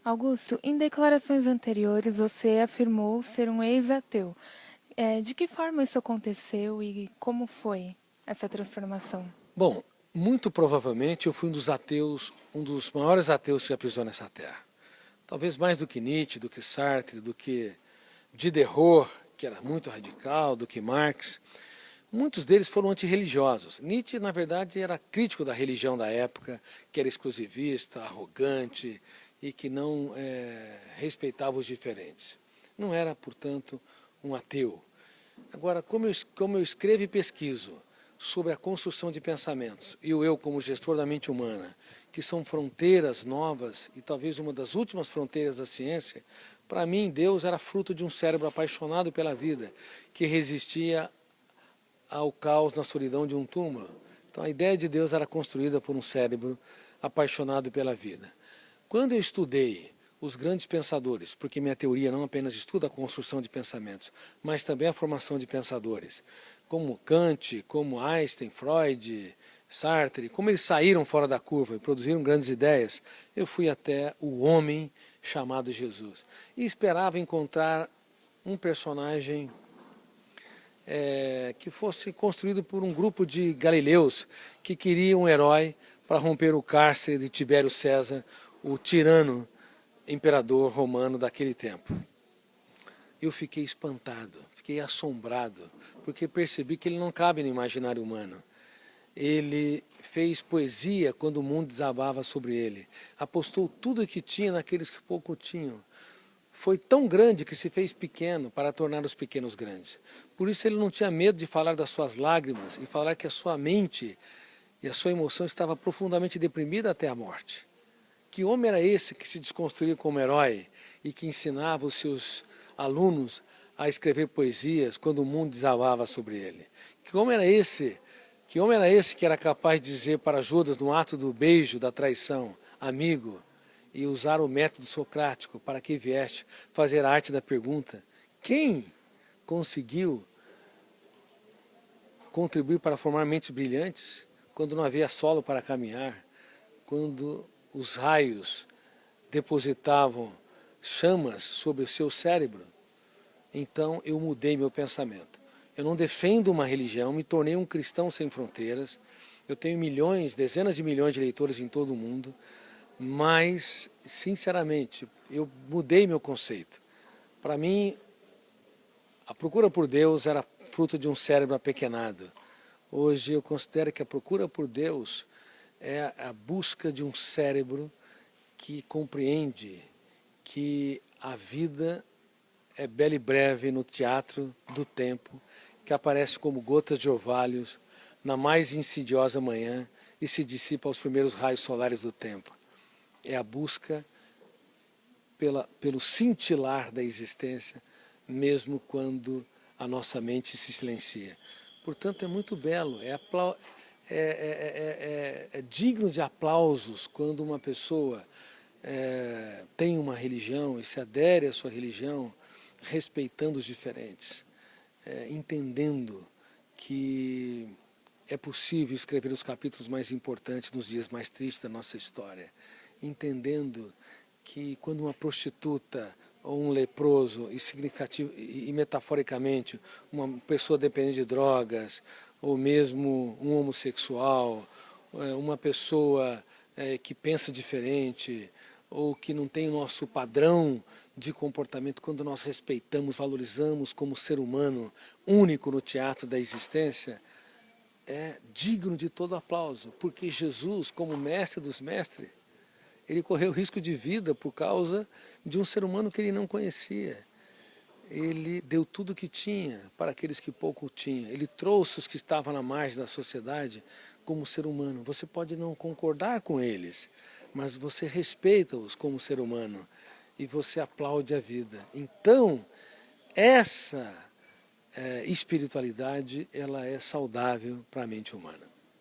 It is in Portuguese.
Augusto, em declarações anteriores você afirmou ser um ex-ateu. De que forma isso aconteceu e como foi essa transformação? Bom, muito provavelmente eu fui um dos ateus, um dos maiores ateus que já pisou nessa terra. Talvez mais do que Nietzsche, do que Sartre, do que Diderot, que era muito radical, do que Marx. Muitos deles foram antirreligiosos. Nietzsche, na verdade, era crítico da religião da época, que era exclusivista, arrogante e que não respeitava os diferentes. Não era, portanto, um ateu. Agora, como eu escrevo e pesquiso sobre a construção de pensamentos e o eu como gestor da mente humana, que são fronteiras novas e talvez uma das últimas fronteiras da ciência, para mim Deus era fruto de um cérebro apaixonado pela vida, que resistia ao caos na solidão de um túmulo. Então a ideia de Deus era construída por um cérebro apaixonado pela vida. Quando eu estudei os grandes pensadores, porque minha teoria não apenas estuda a construção de pensamentos, mas também a formação de pensadores, como Kant, como Einstein, Freud, Sartre, como eles saíram fora da curva e produziram grandes ideias, eu fui até o homem chamado Jesus e esperava encontrar um personagem que fosse construído por um grupo de galileus que queriam um herói para romper o cárcere de Tibério César, o tirano imperador romano daquele tempo. Eu fiquei espantado, fiquei assombrado, porque percebi que ele não cabe no imaginário humano. Ele fez poesia quando o mundo desabava sobre ele. Apostou tudo o que tinha naqueles que pouco tinham. Foi tão grande que se fez pequeno para tornar os pequenos grandes. Por isso ele não tinha medo de falar das suas lágrimas e falar que a sua mente e a sua emoção estava profundamente deprimida até a morte. Que homem era esse que se desconstruía como herói e que ensinava os seus alunos a escrever poesias quando o mundo desabava sobre ele? Que homem era esse? Que homem era esse que era capaz de dizer para Judas, no ato do beijo, da traição, amigo, e usar o método socrático, para que vieste fazer a arte da pergunta? Quem conseguiu contribuir para formar mentes brilhantes quando não havia solo para caminhar, quando os raios depositavam chamas sobre o seu cérebro? Então eu mudei meu pensamento. Eu não defendo uma religião, me tornei um cristão sem fronteiras. Eu tenho milhões, dezenas de milhões de leitores em todo o mundo, mas, sinceramente, eu mudei meu conceito. Para mim, a procura por Deus era fruto de um cérebro apequenado. Hoje eu considero que a procura por Deus é a busca de um cérebro que compreende que a vida é bela e breve no teatro do tempo, que aparece como gotas de orvalho na mais insidiosa manhã e se dissipa aos primeiros raios solares do tempo. É a busca pelo cintilar da existência, mesmo quando a nossa mente se silencia. Portanto, é muito belo, é digno de aplausos quando uma pessoa tem uma religião e se adere à sua religião, respeitando os diferentes, entendendo que é possível escrever os capítulos mais importantes nos dias mais tristes da nossa história, entendendo que quando uma prostituta ou um leproso, e metaforicamente uma pessoa dependente de drogas, ou mesmo um homossexual, uma pessoa que pensa diferente, ou que não tem o nosso padrão de comportamento, quando nós respeitamos, valorizamos como ser humano único no teatro da existência, é digno de todo aplauso, porque Jesus, como mestre dos mestres, ele correu risco de vida por causa de um ser humano que ele não conhecia. Ele deu tudo o que tinha para aqueles que pouco tinham. Ele trouxe os que estavam na margem da sociedade como ser humano. Você pode não concordar com eles, mas você respeita-os como ser humano e você aplaude a vida. Então, essa espiritualidade, ela é saudável para a mente humana.